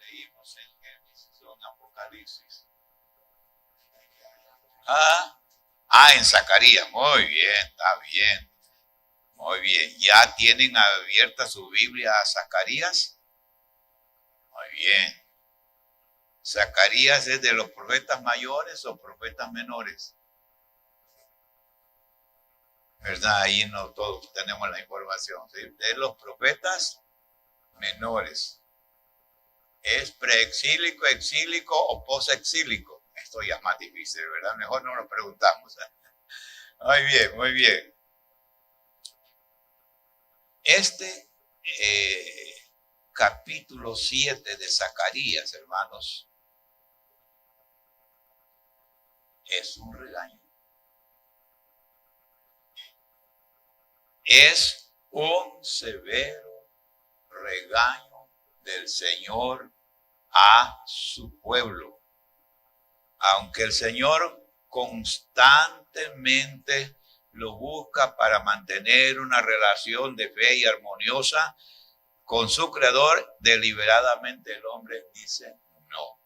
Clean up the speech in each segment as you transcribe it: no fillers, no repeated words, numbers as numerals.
leímos en Génesis o en Apocalipsis. En Zacarías. Muy bien, está bien. Muy bien. ¿Ya tienen abierta su Biblia a Zacarías? Muy bien. ¿Zacarías es de los profetas mayores o profetas menores? ¿Verdad? Ahí no todos tenemos la información. ¿Sí? De los profetas menores. ¿Es preexílico, exílico o posexílico? Esto ya es más difícil, ¿verdad? Mejor no lo preguntamos. Muy bien, muy bien. Este capítulo 7 de Zacarías, hermanos, es un regaño. Es un severo regaño del Señor a su pueblo. Aunque el Señor constantemente lo busca para mantener una relación de fe y armoniosa con su Creador, deliberadamente el hombre dice no.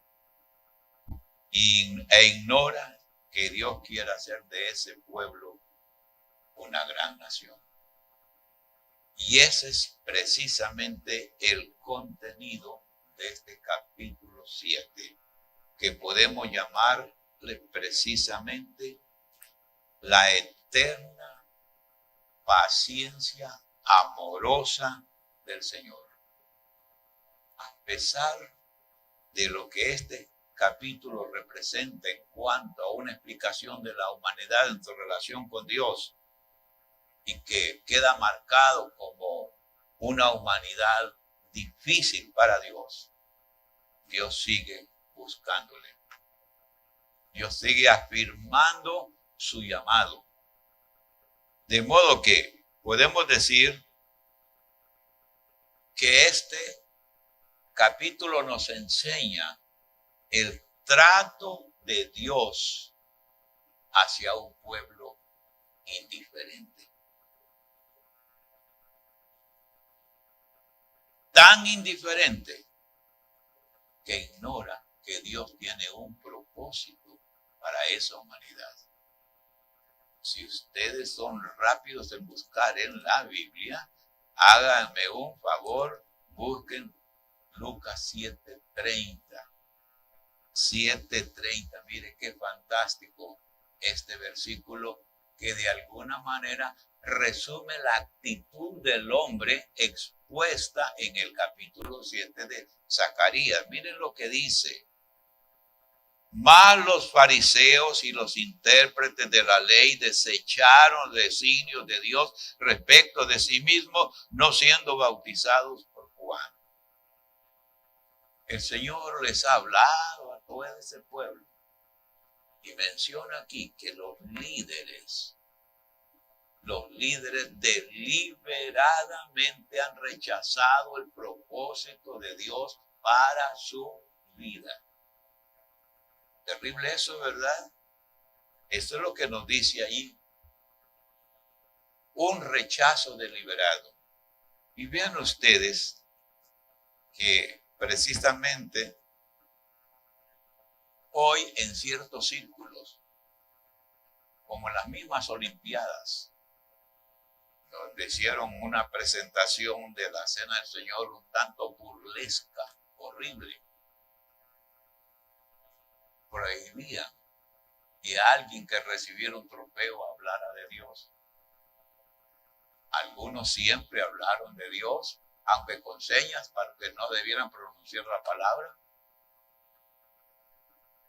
E ignora que Dios quiere hacer de ese pueblo una gran nación. Y ese es precisamente el contenido de este capítulo 7, que podemos llamarle precisamente la eterna paciencia amorosa del Señor. A pesar de lo que este capítulo representa en cuanto a una explicación de la humanidad en su relación con Dios, y que queda marcado como una humanidad difícil para Dios, Dios sigue buscándole. Dios sigue afirmando su llamado. De modo que podemos decir que este capítulo nos enseña el trato de Dios hacia un pueblo indiferente. Tan indiferente que ignora que Dios tiene un propósito para esa humanidad. Si ustedes son rápidos en buscar en la Biblia, háganme un favor, busquen Lucas 7:30. 7:30, mire qué fantástico este versículo que de alguna manera resume la actitud del hombre expuesta en el capítulo 7 de Zacarías. Miren lo que dice. Mas los fariseos y los intérpretes de la ley desecharon los designios de Dios respecto de sí mismos, no siendo bautizados por Juan. El Señor les ha hablado a todo ese pueblo y menciona aquí que los líderes deliberadamente han rechazado el propósito de Dios para su vida. Terrible eso, ¿verdad? Eso es lo que nos dice ahí. Un rechazo deliberado. Y vean ustedes que precisamente hoy en ciertos círculos, como en las mismas Olimpiadas, donde hicieron una presentación de la Cena del Señor un tanto burlesca, horrible, prohibían que alguien que recibiera un trofeo hablara de Dios. Algunos siempre hablaron de Dios, aunque con señas para que no debieran pronunciar la palabra.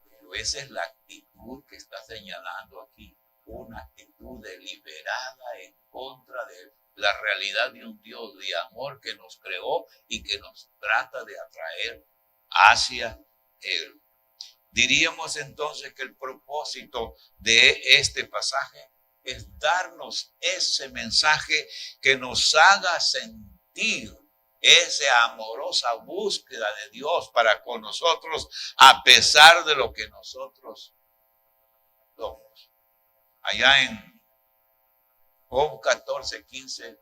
Pero esa es la actitud que está señalando aquí, una actitud deliberada en contra de la realidad de un Dios de amor que nos creó y que nos trata de atraer hacia Él. Diríamos entonces que el propósito de este pasaje es darnos ese mensaje que nos haga sentir esa amorosa búsqueda de Dios para con nosotros a pesar de lo que nosotros somos. Allá en Job 14:15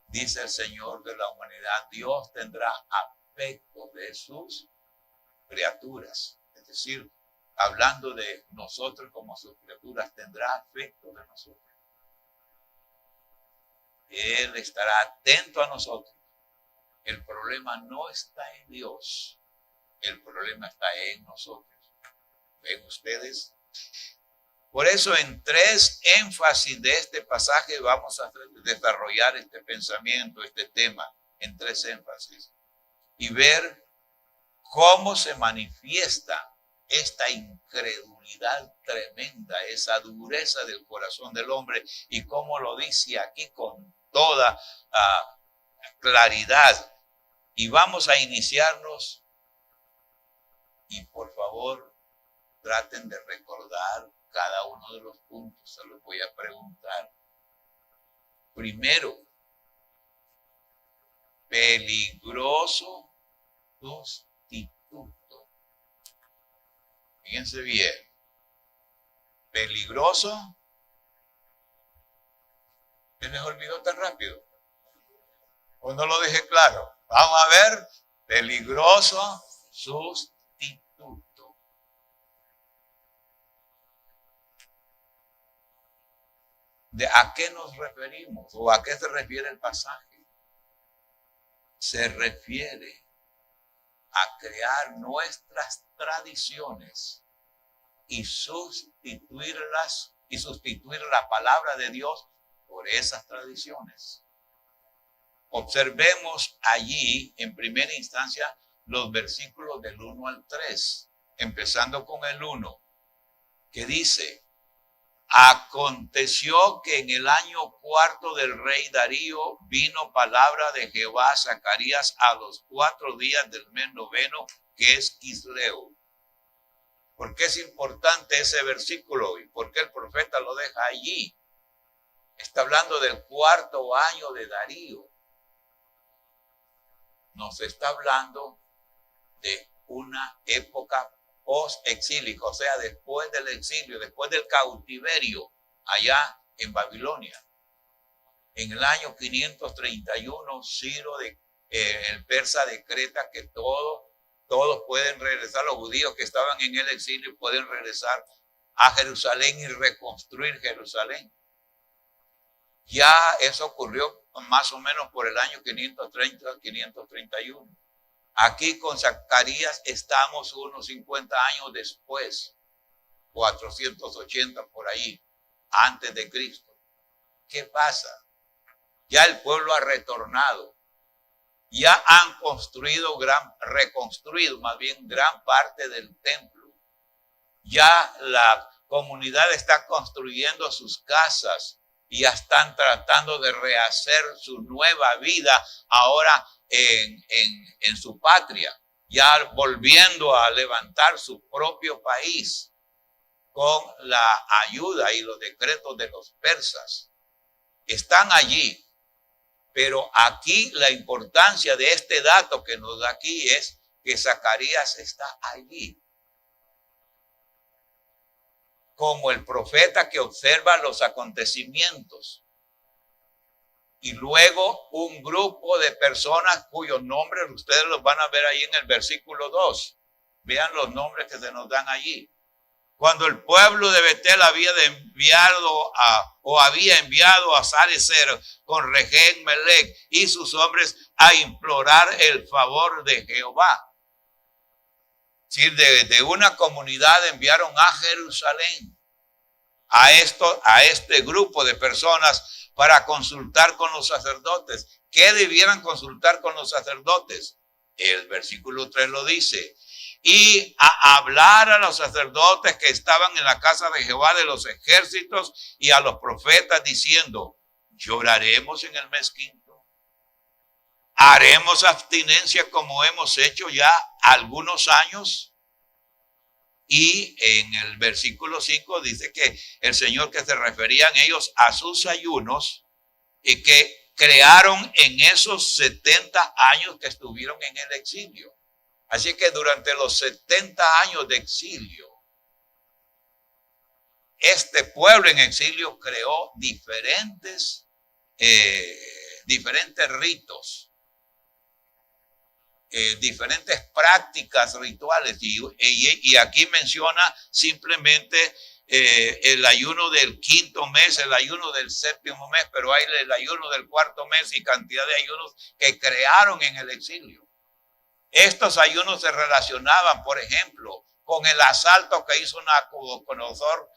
dice el Señor de la humanidad, Dios tendrá aspectos de sus criaturas. Es decir, hablando de nosotros como sus criaturas, tendrá afecto de nosotros. Él estará atento a nosotros. El problema no está en Dios. El problema está en nosotros. ¿Ven ustedes? Por eso en 3 énfasis de este pasaje vamos a desarrollar este pensamiento, este tema, en 3 énfasis. Y ver cómo se manifiesta esta incredulidad tremenda, esa dureza del corazón del hombre, y cómo lo dice aquí con toda claridad. Y vamos a iniciarnos, y por favor traten de recordar cada uno de los puntos, se los voy a preguntar. Primero, peligroso sustituto. Fíjense bien. Peligroso. ¿Se les olvidó tan rápido? ¿O no lo dejé claro? Vamos a ver. Peligroso sustituto. ¿De a qué nos referimos? ¿O a qué se refiere el pasaje? Se refiere a crear nuestras tradiciones y sustituir la palabra de Dios por esas tradiciones. Observemos allí, en primera instancia, los versículos del 1 al 3, empezando con el 1, que dice: aconteció que en el año 4 del rey Darío vino palabra de Jehová a Zacarías a los 4 días del mes 9, que es Quisleu. ¿Por qué es importante ese versículo y por qué el profeta lo deja allí? Está hablando del 4º año de Darío. Nos está hablando de una época post-exílica, o sea, después del exilio, después del cautiverio allá en Babilonia. En el año 531, Ciro, el persa, decreta que todos pueden regresar, los judíos que estaban en el exilio pueden regresar a Jerusalén y reconstruir Jerusalén. Ya eso ocurrió más o menos por el año 530, 531. Aquí con Zacarías estamos unos 50 años después, 480 por ahí, antes de Cristo. ¿Qué pasa? Ya el pueblo ha retornado. Ya han reconstruido más bien gran parte del templo. Ya la comunidad está construyendo sus casas y ya están tratando de rehacer su nueva vida ahora en su patria, ya volviendo a levantar su propio país con la ayuda y los decretos de los persas. Están allí, pero aquí la importancia de este dato que nos da aquí es que Zacarías está allí como el profeta que observa los acontecimientos. Y luego un grupo de personas cuyos nombres ustedes los van a ver ahí en el versículo 2. Vean los nombres que se nos dan allí. Cuando el pueblo de Betel había enviado a Sarecer con Regem Melech y sus hombres a implorar el favor de Jehová. Es decir, de una comunidad enviaron a Jerusalén a este grupo de personas para consultar con los sacerdotes. ¿Qué debieran consultar con los sacerdotes? El versículo 3 lo dice. Y a hablar a los sacerdotes que estaban en la casa de Jehová de los ejércitos y a los profetas diciendo: lloraremos en el mes 5. Haremos abstinencia como hemos hecho ya algunos años. Y en el versículo 5 dice que el Señor, que se referían ellos a sus ayunos y que crearon en esos 70 años que estuvieron en el exilio. Así que durante los 70 años de exilio, este pueblo en exilio creó diferentes ritos. diferentes prácticas rituales y aquí menciona simplemente el ayuno del quinto mes, el ayuno del séptimo mes, pero hay el ayuno del cuarto mes y cantidad de ayunos que crearon en el exilio. Estos ayunos se relacionaban, por ejemplo, con el asalto que hizo Nabucodonosor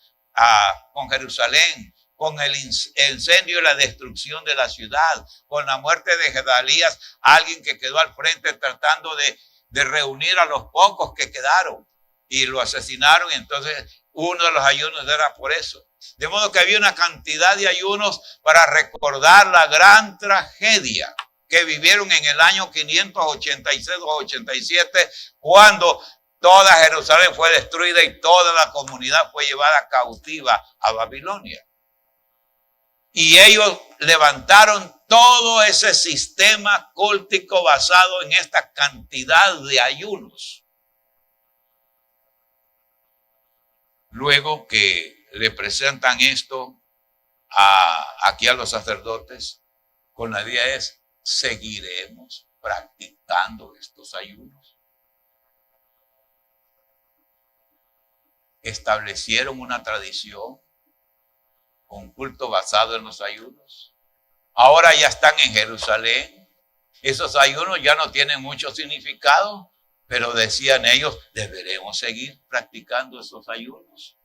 con Jerusalén, con el incendio y la destrucción de la ciudad, con la muerte de Gedalías, alguien que quedó al frente tratando de reunir a los pocos que quedaron y lo asesinaron. Y entonces uno de los ayunos era por eso. De modo que había una cantidad de ayunos para recordar la gran tragedia que vivieron en el año 586 o 87, cuando toda Jerusalén fue destruida y toda la comunidad fue llevada cautiva a Babilonia. Y ellos levantaron todo ese sistema cultico basado en esta cantidad de ayunos. Luego que le presentan esto aquí a los sacerdotes, con la idea es, ¿seguiremos practicando estos ayunos? Establecieron una tradición, un culto basado en los ayunos. Ahora ya están en Jerusalén. Esos ayunos ya no tienen mucho significado, pero decían ellos, deberemos seguir practicando esos ayunos.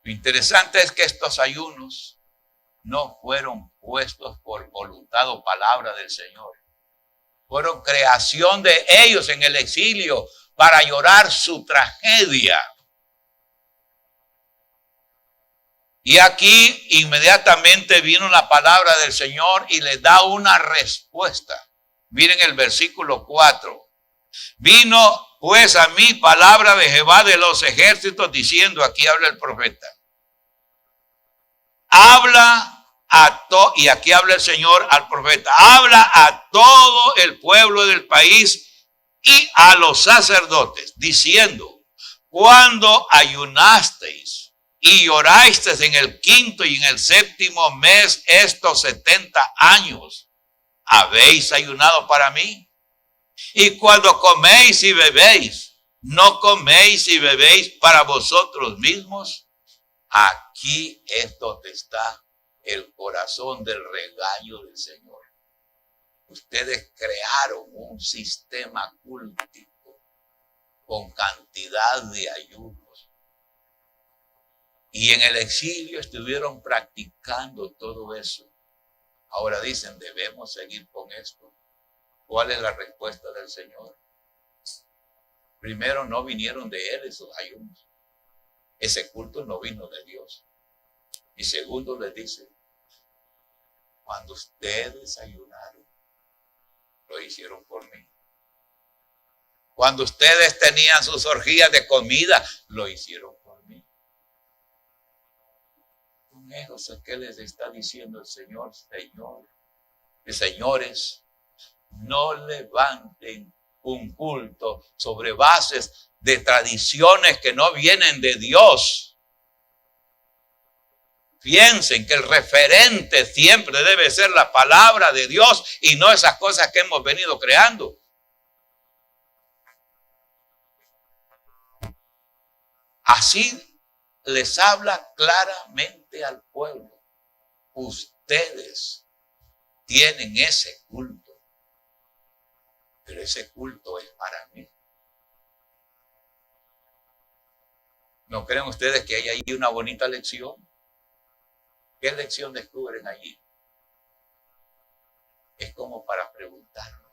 Lo interesante es que estos ayunos no fueron puestos por voluntad o palabra del Señor. Fueron creación de ellos en el exilio para llorar su tragedia. Y aquí inmediatamente vino la palabra del Señor y le da una respuesta. Miren el versículo 4. Vino pues a mí palabra de Jehová de los ejércitos diciendo, aquí habla el profeta. Y aquí habla el Señor al profeta, habla a todo el pueblo del país y a los sacerdotes, diciendo, cuando ayunasteis y llorasteis en el quinto y en el séptimo mes estos 70 años, ¿habéis ayunado para mí? Y cuando coméis y bebéis, ¿no coméis y bebéis para vosotros mismos? Aquí es donde está el corazón del regaño del Señor. Ustedes crearon un sistema cultico con cantidad de ayunos. Y en el exilio estuvieron practicando todo eso. Ahora dicen, debemos seguir con esto. ¿Cuál es la respuesta del Señor? Primero, no vinieron de Él esos ayunos. Ese culto no vino de Dios. Y segundo, les dice, cuando ustedes ayunaron, lo hicieron por mí. Cuando ustedes tenían sus orgías de comida, lo hicieron por mí. Con eso es que les está diciendo el Señor, señores, no levanten un culto sobre bases de tradiciones que no vienen de Dios. Piensen que el referente siempre debe ser la palabra de Dios y no esas cosas que hemos venido creando. Así les habla claramente al pueblo. Ustedes tienen ese culto, pero ese culto es para mí. ¿No creen ustedes que hay ahí una bonita lección? ¿Qué lección descubren allí? Es como para preguntarnos.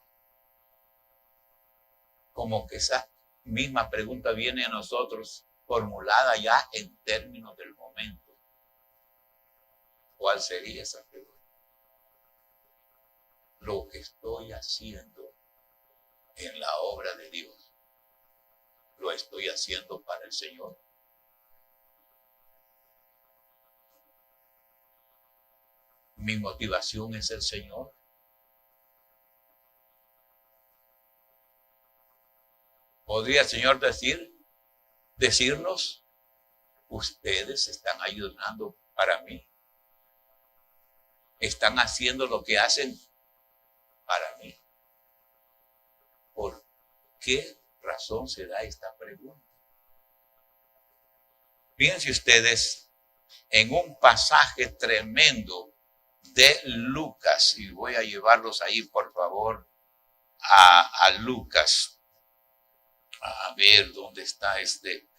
Como que esa misma pregunta viene a nosotros formulada ya en términos del momento. ¿Cuál sería esa pregunta? Lo que estoy haciendo en la obra de Dios, ¿lo estoy haciendo para el Señor? Mi motivación es el Señor. ¿Podría el Señor decirnos, ustedes están ayudando para mí? Están haciendo lo que hacen para mí. qué razón se da esta pregunta? Fíjense ustedes en un pasaje tremendo de Lucas, y voy a llevarlos ahí por favor a Lucas, a ver dónde está este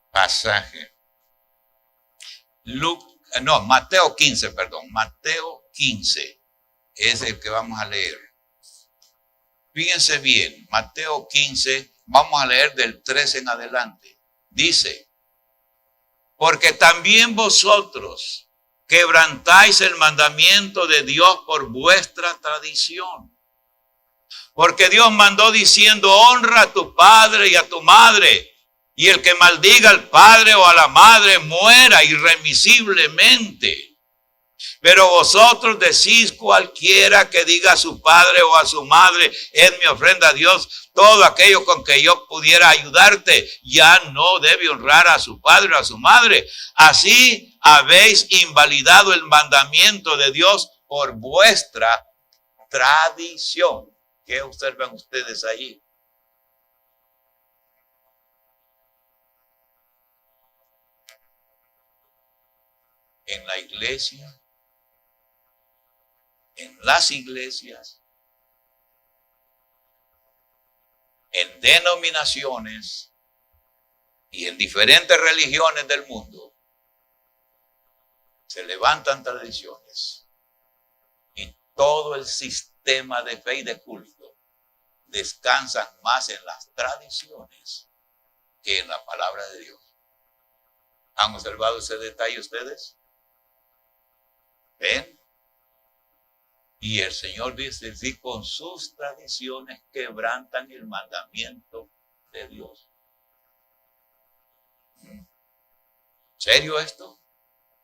pasaje. Mateo 15, perdón, Mateo 15 es el que vamos a leer. Fíjense bien, Mateo 15, vamos a leer del 13 en adelante. Dice, porque también vosotros quebrantáis el mandamiento de Dios por vuestra tradición. Porque Dios mandó diciendo, honra a tu padre y a tu madre, y el que maldiga al padre o a la madre muera irremisiblemente. Pero vosotros decís, cualquiera que diga a su padre o a su madre, es mi ofrenda a Dios, todo aquello con que yo pudiera ayudarte, ya no debe honrar a su padre o a su madre. Así habéis invalidado el mandamiento de Dios por vuestra tradición. ¿Qué observan ustedes allí? En la iglesia, en las iglesias, en denominaciones y en diferentes religiones del mundo, se levantan tradiciones y todo el sistema de fe y de culto descansan más en las tradiciones que en la palabra de Dios. ¿Han observado ese detalle ustedes? ¿Ven? Y el Señor dice, sí, con sus tradiciones quebrantan el mandamiento de Dios. ¿Serio esto?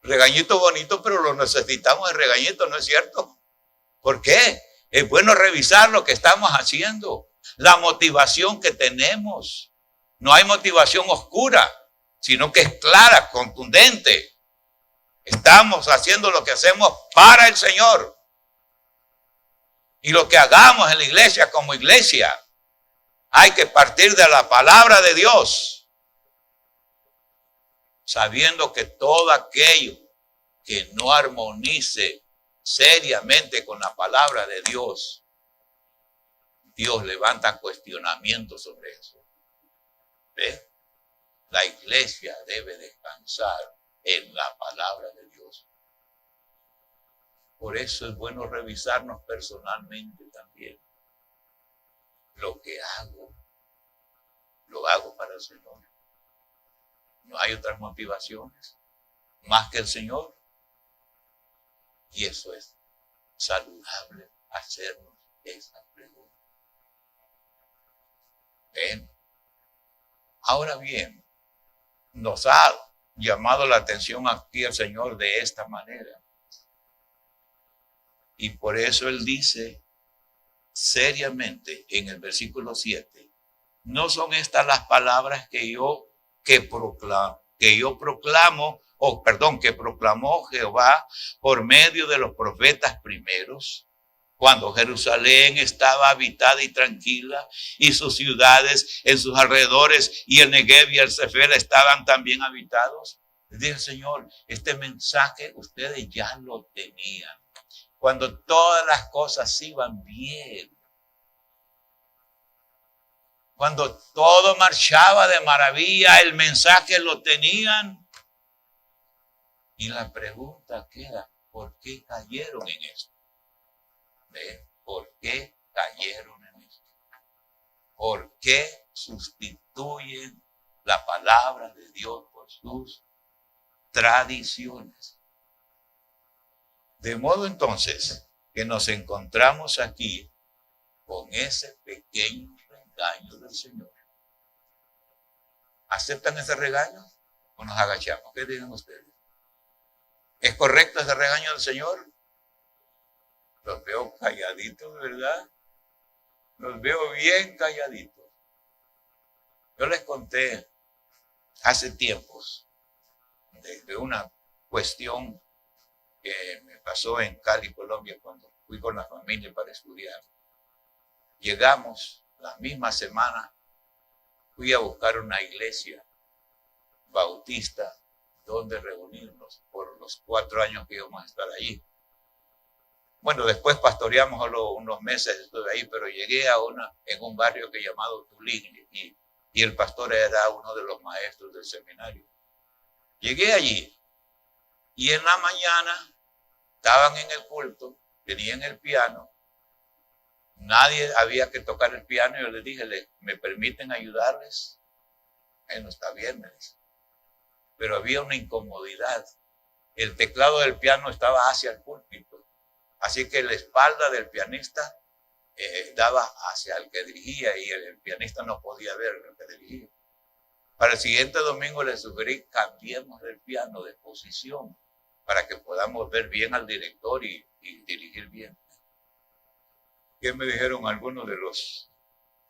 Regañito bonito, pero lo necesitamos el regañito, ¿no es cierto? ¿Por qué? Es bueno revisar lo que estamos haciendo, la motivación que tenemos. No hay motivación oscura, sino que es clara, contundente. Estamos haciendo lo que hacemos para el Señor. Y lo que hagamos en la iglesia como iglesia, hay que partir de la palabra de Dios, sabiendo que todo aquello que no armonice seriamente con la palabra de Dios, Dios levanta cuestionamientos sobre eso. ¿Ve? La iglesia debe descansar en la palabra de Dios. Por eso es bueno revisarnos personalmente también. Lo que hago, lo hago para el Señor. No hay otras motivaciones más que el Señor. Y eso es saludable, hacernos esa pregunta. ¿Ven? Ahora bien, nos ha llamado la atención aquí el Señor de esta manera. Y por eso Él dice seriamente en el versículo 7, no son estas las palabras que proclamó Jehová por medio de los profetas primeros, cuando Jerusalén estaba habitada y tranquila, y sus ciudades en sus alrededores y el Negev y el Cefela estaban también habitados. Dice el Señor, este mensaje ustedes ya lo tenían. Cuando todas las cosas iban bien, cuando todo marchaba de maravilla, el mensaje lo tenían. Y la pregunta queda, ¿por qué cayeron en esto? ¿Ven? ¿Por qué cayeron en esto? ¿Por qué sustituyen la palabra de Dios por sus tradiciones? De modo entonces que nos encontramos aquí con ese pequeño regaño del Señor. ¿Aceptan ese regaño o nos agachamos? ¿Qué digan ustedes? ¿Es correcto ese regaño del Señor? Los veo calladitos, ¿verdad? Los veo bien calladitos. Yo les conté hace tiempos de una cuestión que me pasó en Cali, Colombia, cuando fui con la familia para estudiar. Llegamos la misma semana fui a buscar una iglesia bautista donde reunirnos por los 4 años que íbamos a estar allí. Bueno, después pastoreamos solo unos meses, estuve ahí, pero llegué en un barrio que llamado Tulín, y el pastor era uno de los maestros del seminario. Llegué allí y en la mañana estaban en el culto, tenían el piano, nadie había que tocar el piano, y yo les dije, ¿me permiten ayudarles? No está bien, me dice. Pero había una incomodidad. El teclado del piano estaba hacia el púlpito, así que la espalda del pianista daba hacia el que dirigía, y el pianista no podía ver el que dirigía. Para el siguiente domingo les sugerí, cambiemos el piano de posición para que podamos ver bien al director y dirigir bien. ¿Qué me dijeron algunos de los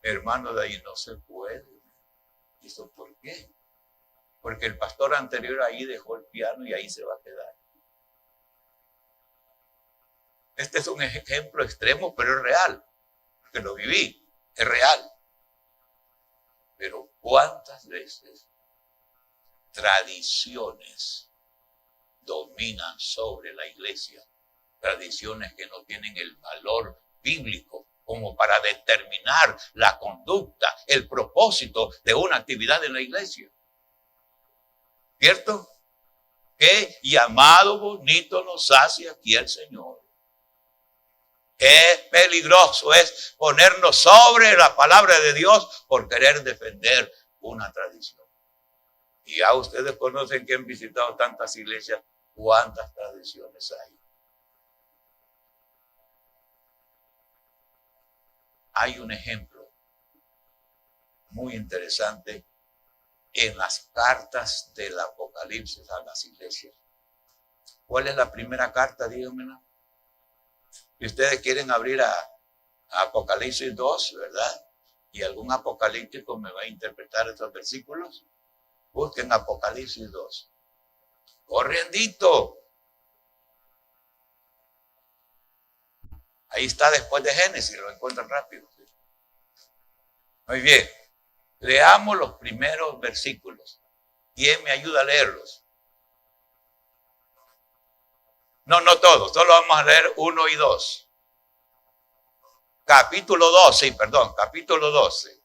hermanos de ahí? No se puede. ¿Y eso por qué? Porque el pastor anterior ahí dejó el piano y ahí se va a quedar. Este es un ejemplo extremo, pero es real, porque lo viví, es real. Pero ¿cuántas veces tradiciones dominan sobre la iglesia? Tradiciones que no tienen el valor bíblico como para determinar la conducta, el propósito de una actividad en la iglesia. ¿Cierto? Qué llamado bonito nos hace aquí el Señor. Qué peligroso es ponernos sobre la palabra de Dios por querer defender una tradición. Y ya ustedes conocen que han visitado tantas iglesias, cuántas tradiciones hay. Hay un ejemplo muy interesante en las cartas del Apocalipsis a las iglesias. ¿Cuál es la primera carta? Díganmela. Si ustedes quieren abrir a Apocalipsis 2, ¿verdad? Y algún apocalíptico me va a interpretar estos versículos. Busquen Apocalipsis 2. Corriendito. Ahí está después de Génesis, lo encuentran rápido. Muy bien. Leamos los primeros versículos. ¿Quién me ayuda a leerlos? No todos, solo vamos a leer 1 y 2. Capítulo 12, capítulo 12.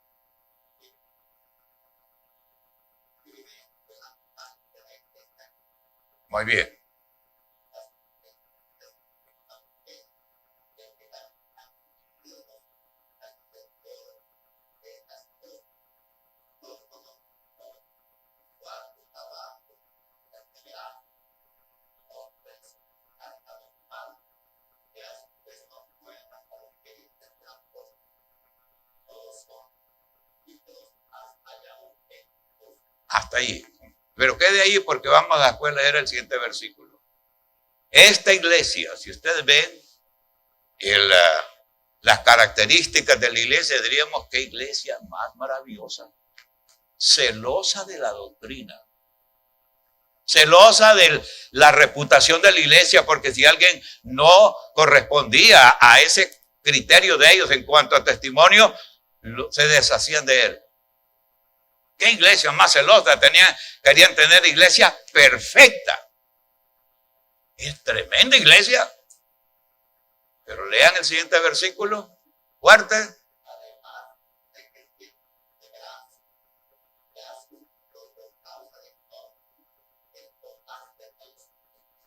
Muy bien. Hasta ahí. Pero quede ahí porque vamos a después leer el siguiente versículo. Esta iglesia, si ustedes ven las características de la iglesia, diríamos qué iglesia más maravillosa. Celosa de la doctrina. Celosa de la reputación de la iglesia, porque si alguien no correspondía a ese criterio de ellos en cuanto a testimonio, se deshacían de él. ¿Qué iglesia más celosa? Querían tener iglesia perfecta. Es tremenda iglesia. Pero lean el siguiente versículo. Fuerte.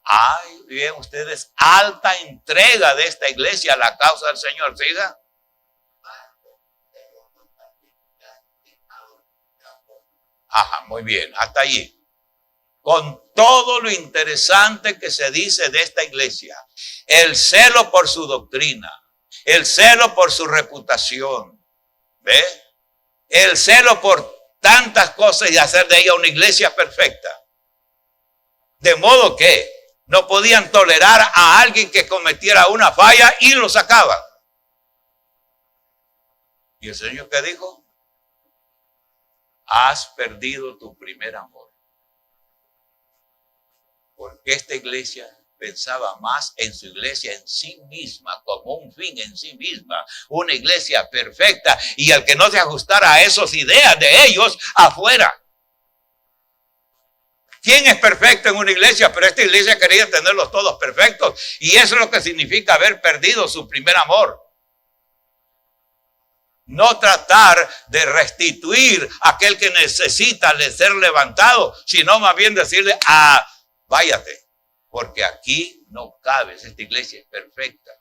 Ay, bien ustedes, alta entrega de esta iglesia a la causa del Señor. Siga. Ajá, muy bien, hasta allí. Con todo lo interesante que se dice de esta iglesia, el celo por su doctrina, el celo por su reputación, ¿ve? El celo por tantas cosas y hacer de ella una iglesia perfecta. De modo que no podían tolerar a alguien que cometiera una falla y lo sacaban. ¿Y el Señor qué dijo? Has perdido tu primer amor. Porque esta iglesia pensaba más en su iglesia en sí misma, como un fin en sí misma, una iglesia perfecta, y al que no se ajustara a esas ideas de ellos afuera. ¿Quién es perfecto en una iglesia? Pero esta iglesia quería tenerlos todos perfectos, y eso es lo que significa haber perdido su primer amor. No tratar de restituir a aquel que necesita de ser levantado, sino más bien decirle, váyate, porque aquí no cabes, esta iglesia es perfecta.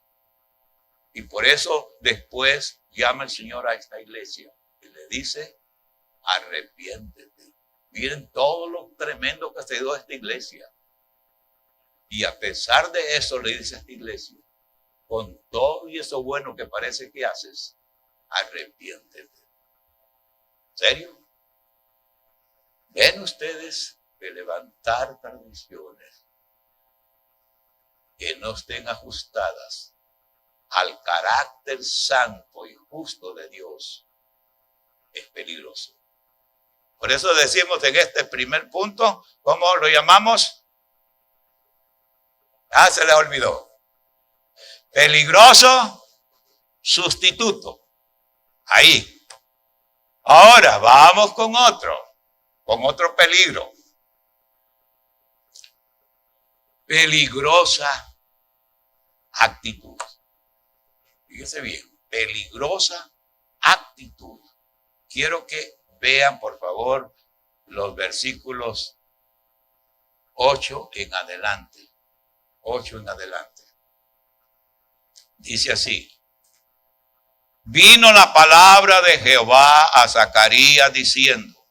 Y por eso después llama el Señor a esta iglesia y le dice, arrepiéntete. Miren todo lo tremendo que se dio a esta iglesia. Y a pesar de eso le dice a esta iglesia, con todo y eso bueno que parece que haces, arrepiéntete. ¿En serio? ¿Ven ustedes que levantar tradiciones que no estén ajustadas al carácter santo y justo de Dios es peligroso? Por eso decimos en este primer punto, ¿cómo lo llamamos? Se les olvidó. Peligroso sustituto. Ahí. Ahora vamos con otro peligro. Peligrosa actitud. Fíjese bien, peligrosa actitud. Quiero que vean, por favor, los versículos 8 en adelante. 8 en adelante. Dice así. Vino la palabra de Jehová a Zacarías diciendo,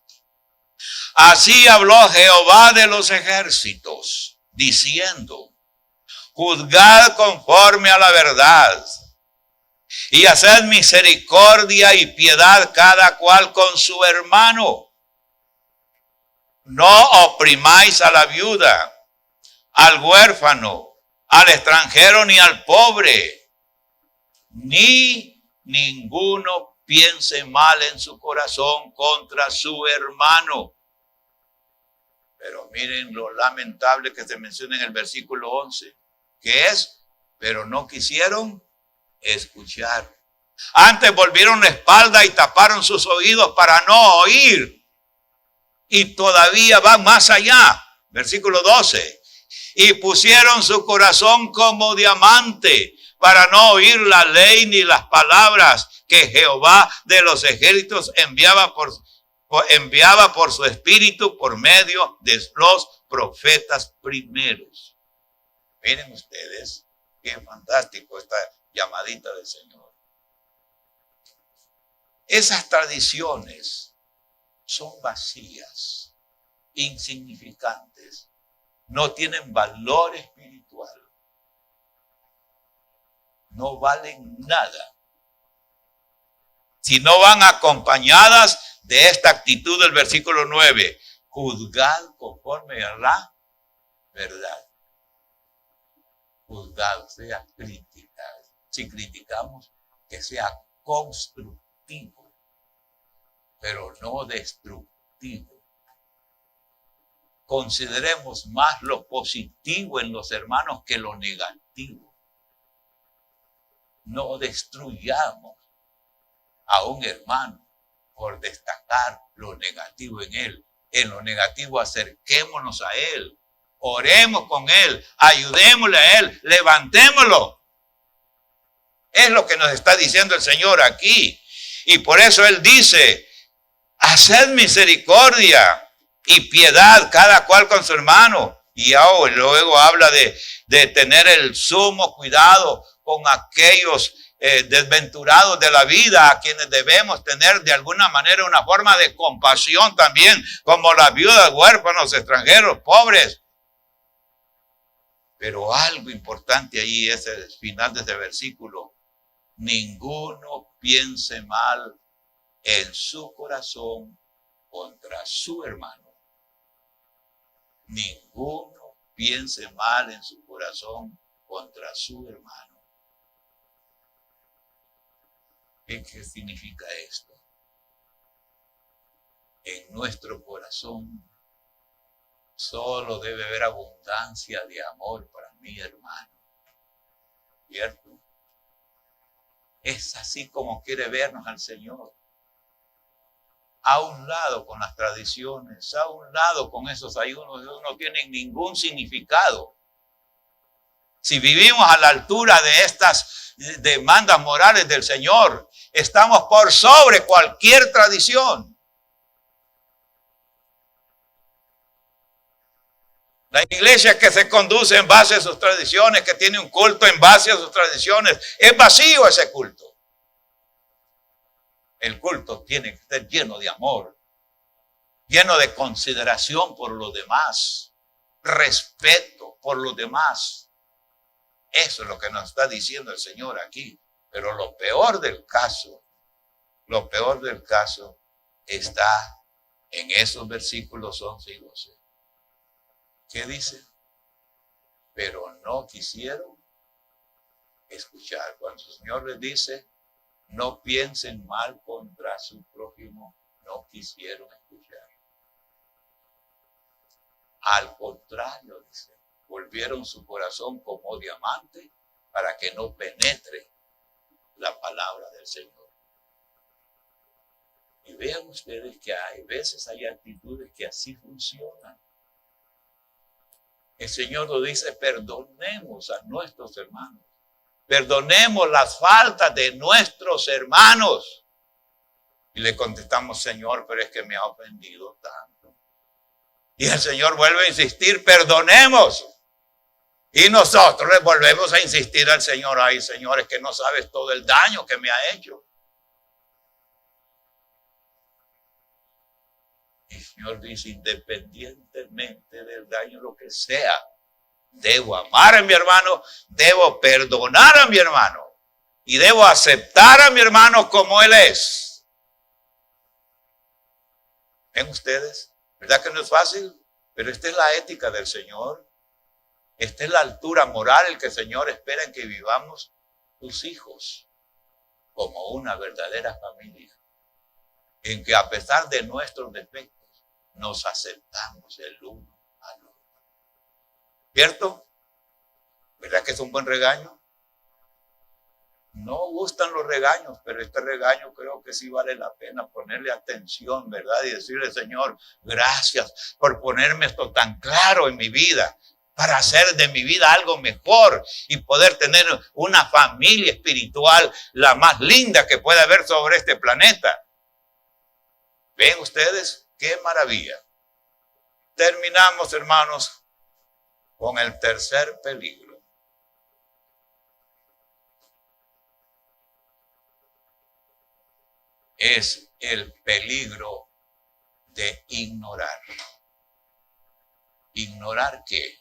así habló Jehová de los ejércitos, diciendo, juzgad conforme a la verdad, y haced misericordia y piedad cada cual con su hermano. No oprimáis a la viuda, al huérfano, al extranjero ni al pobre, ni ninguno piense mal en su corazón contra su hermano. Pero miren lo lamentable que se menciona en el versículo 11, que es, pero no quisieron escuchar. Antes volvieron la espalda y taparon sus oídos para no oír. Y todavía van más allá. Versículo 12. Y pusieron su corazón como diamante para no oír la ley ni las palabras que Jehová de los ejércitos enviaba por su espíritu por medio de los profetas primeros. Miren ustedes, qué fantástico esta llamadita del Señor. Esas tradiciones son vacías, insignificantes, no tienen valor espiritual. No valen nada si no van acompañadas de esta actitud del versículo 9. Juzgad conforme a la verdad. Juzgad, sea crítica. Si criticamos, que sea constructivo, pero no destructivo. Consideremos más lo positivo en los hermanos que lo negativo. No destruyamos a un hermano por destacar lo negativo en él. En lo negativo acerquémonos a él, oremos con él, ayudémosle a él, levantémoslo. Es lo que nos está diciendo el Señor aquí. Y por eso Él dice, haced misericordia y piedad cada cual con su hermano. Y luego habla de tener el sumo cuidado con aquellos desventurados de la vida, a quienes debemos tener de alguna manera una forma de compasión también, como las viudas, huérfanos, extranjeros, pobres. Pero algo importante ahí es el final de este versículo. Ninguno piense mal en su corazón contra su hermano. Ninguno piense mal en su corazón contra su hermano. ¿Qué significa esto? En nuestro corazón solo debe haber abundancia de amor para mi hermano. ¿Cierto? Es así como quiere vernos al Señor. A un lado con las tradiciones, a un lado con esos ayunos que no tienen ningún significado. Si vivimos a la altura de estas demandas morales del Señor, estamos por sobre cualquier tradición. La iglesia que se conduce en base a sus tradiciones, que tiene un culto en base a sus tradiciones, es vacío ese culto. El culto tiene que estar lleno de amor, lleno de consideración por los demás, respeto por los demás. Eso es lo que nos está diciendo el Señor aquí. Pero lo peor del caso está en esos versículos 11 y 12. ¿Qué dice? Pero no quisieron escuchar. Cuando el Señor les dice, no piensen mal contra su prójimo, no quisieron escuchar. Al contrario, dice, volvieron su corazón como diamante para que no penetre la palabra del Señor. Y vean ustedes que hay veces hay actitudes que así funcionan. El Señor nos dice, perdonemos a nuestros hermanos. Perdonemos las faltas de nuestros hermanos. Y le contestamos, Señor, pero es que me ha ofendido tanto. Y el Señor vuelve a insistir, perdonemos. Y nosotros le volvemos a insistir al Señor, ay, Señor, es que no sabes todo el daño que me ha hecho. Y el Señor dice, independientemente del daño, lo que sea, debo amar a mi hermano, debo perdonar a mi hermano y debo aceptar a mi hermano como él es. ¿Ven ustedes? ¿Verdad que no es fácil? Pero esta es la ética del Señor. Esta es la altura moral en que el Señor espera en que vivamos sus hijos como una verdadera familia. En que a pesar de nuestros defectos, nos aceptamos el uno al otro. ¿Cierto? ¿Verdad que es un buen regaño? No gustan los regaños, pero este regaño creo que sí vale la pena ponerle atención, ¿verdad? Y decirle, Señor, gracias por ponerme esto tan claro en mi vida, para hacer de mi vida algo mejor y poder tener una familia espiritual, la más linda que pueda haber sobre este planeta. ¿Ven ustedes? ¡Qué maravilla! Terminamos, hermanos, con el tercer peligro. Es el peligro de ignorar. ¿Ignorar qué?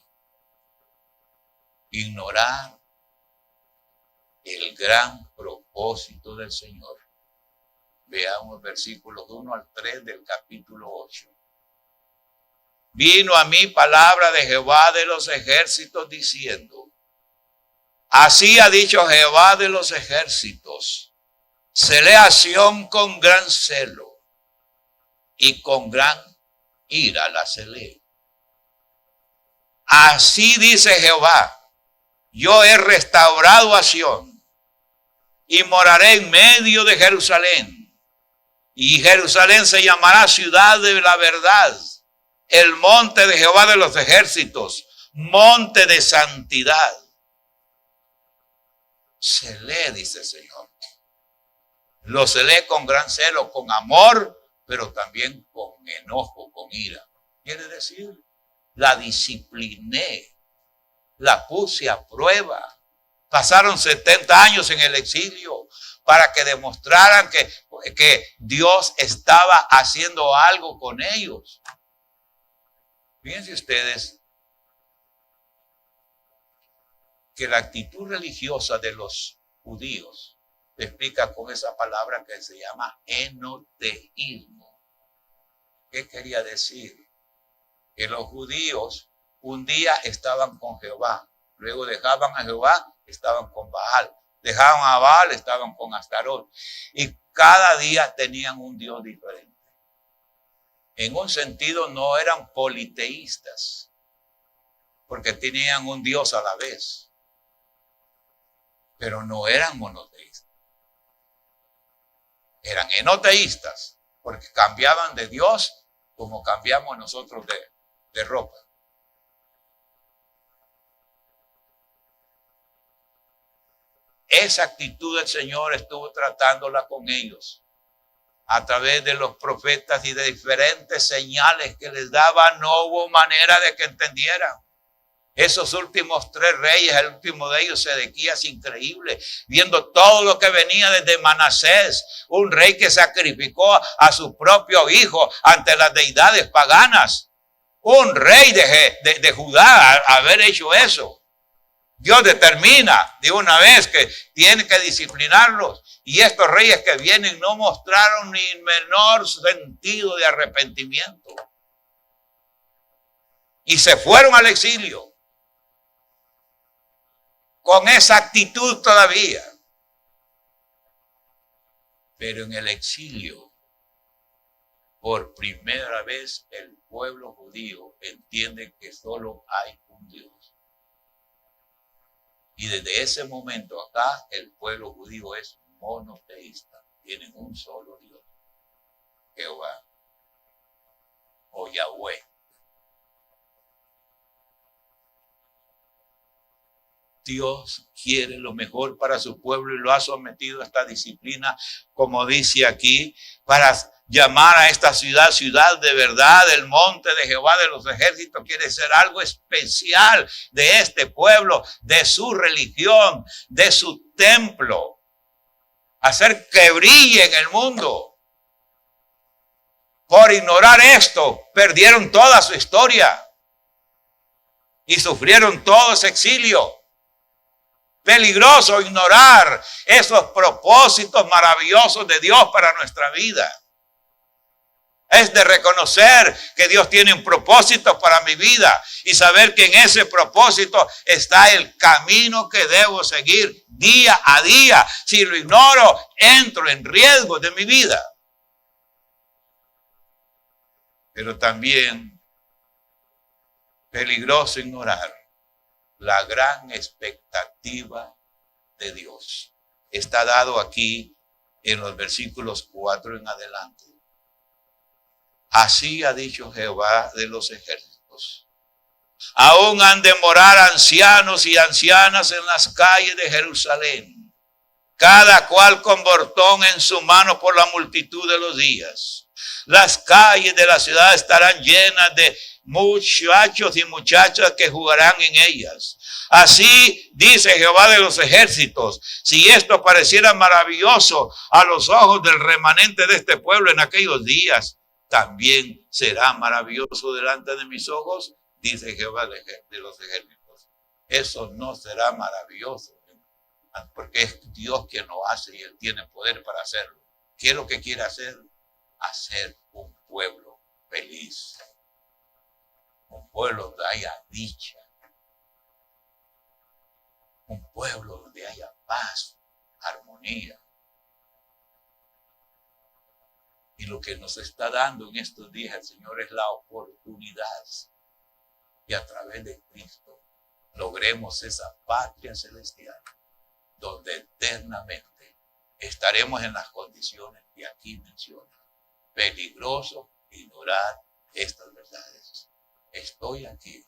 Ignorar el gran propósito del Señor. Veamos versículos 1 al 3 del capítulo 8. Vino a mí palabra de Jehová de los ejércitos diciendo, así ha dicho Jehová de los ejércitos, celé a Sión con gran celo y con gran ira la celé. Así dice Jehová, yo he restaurado a Sión y moraré en medio de Jerusalén. Y Jerusalén se llamará ciudad de la verdad, el monte de Jehová de los ejércitos, monte de santidad. Celé, dice el Señor. Lo celé con gran celo, con amor, pero también con enojo, con ira. Quiere decir, la discipliné, la puse a prueba. Pasaron 70 años en el exilio para que demostraran que Dios estaba haciendo algo con ellos. Fíjense ustedes que la actitud religiosa de los judíos se explica con esa palabra que se llama enoteísmo. ¿Qué quería decir? Que los judíos un día estaban con Jehová, luego dejaban a Jehová, estaban con Baal, dejaban a Baal, estaban con Astarot, y cada día tenían un Dios diferente. En un sentido no eran politeístas, porque tenían un Dios a la vez, pero no eran monoteístas. Eran enoteístas, porque cambiaban de Dios como cambiamos nosotros de ropa. Esa actitud del Señor estuvo tratándola con ellos a través de los profetas y de diferentes señales que les daba. No hubo manera de que entendieran. Esos últimos 3 reyes, el último de ellos, Sedequías, increíble, viendo todo lo que venía desde Manasés, un rey que sacrificó a su propio hijo ante las deidades paganas. Un rey de Judá haber hecho eso. Dios determina de una vez que tiene que disciplinarlos. Y estos reyes que vienen no mostraron ni menor sentido de arrepentimiento. Y se fueron al exilio. Con esa actitud todavía. Pero en el exilio, por primera vez el pueblo judío entiende que solo hay un Dios. Y desde ese momento acá, el pueblo judío es monoteísta. Tienen un solo Dios, Jehová o Yahweh. Dios quiere lo mejor para su pueblo y lo ha sometido a esta disciplina, como dice aquí, para llamar a esta ciudad, ciudad de verdad, el monte de Jehová de los ejércitos. Quiere ser algo especial de este pueblo, de su religión, de su templo. Hacer que brille en el mundo. Por ignorar esto, perdieron toda su historia y sufrieron todo ese exilio. Peligroso ignorar esos propósitos maravillosos de Dios para nuestra vida. Es de reconocer que Dios tiene un propósito para mi vida y saber que en ese propósito está el camino que debo seguir día a día. Si lo ignoro, entro en riesgo de mi vida. Pero también peligroso ignorar la gran expectativa de Dios. Está dado aquí en los versículos 4 en adelante. Así ha dicho Jehová de los ejércitos. Aún han de morar ancianos y ancianas en las calles de Jerusalén, cada cual con bordón en su mano por la multitud de los días. Las calles de la ciudad estarán llenas de muchachos y muchachas que jugarán en ellas. Así dice Jehová de los ejércitos: si esto pareciera maravilloso a los ojos del remanente de este pueblo en aquellos días, también será maravilloso delante de mis ojos, dice Jehová de los ejércitos. Eso no será maravilloso, porque es Dios quien lo hace y Él tiene poder para hacerlo. ¿Qué es lo que quiere hacer? Hacer un pueblo feliz. Un pueblo donde haya dicha. Un pueblo donde haya paz, armonía. Y lo que nos está dando en estos días el Señor es la oportunidad que a través de Cristo logremos esa patria celestial donde eternamente estaremos en las condiciones que aquí menciona. Peligroso ignorar estas verdades. Estoy aquí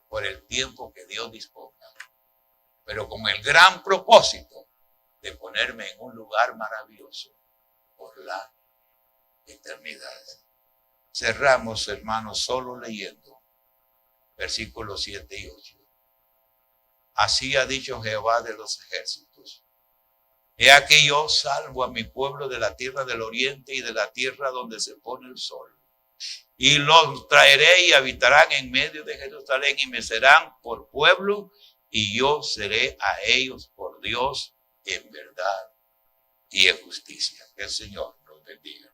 por el tiempo que Dios disponga, pero con el gran propósito de ponerme en un lugar maravilloso por la eternidad. Cerramos, hermanos, solo leyendo versículos 7 y 8. Así ha dicho Jehová de los ejércitos: he aquí yo salvo a mi pueblo de la tierra del oriente y de la tierra donde se pone el sol. Y los traeré y habitarán en medio de Jerusalén y me serán por pueblo y yo seré a ellos por Dios en verdad y en justicia. Que el Señor nos bendiga.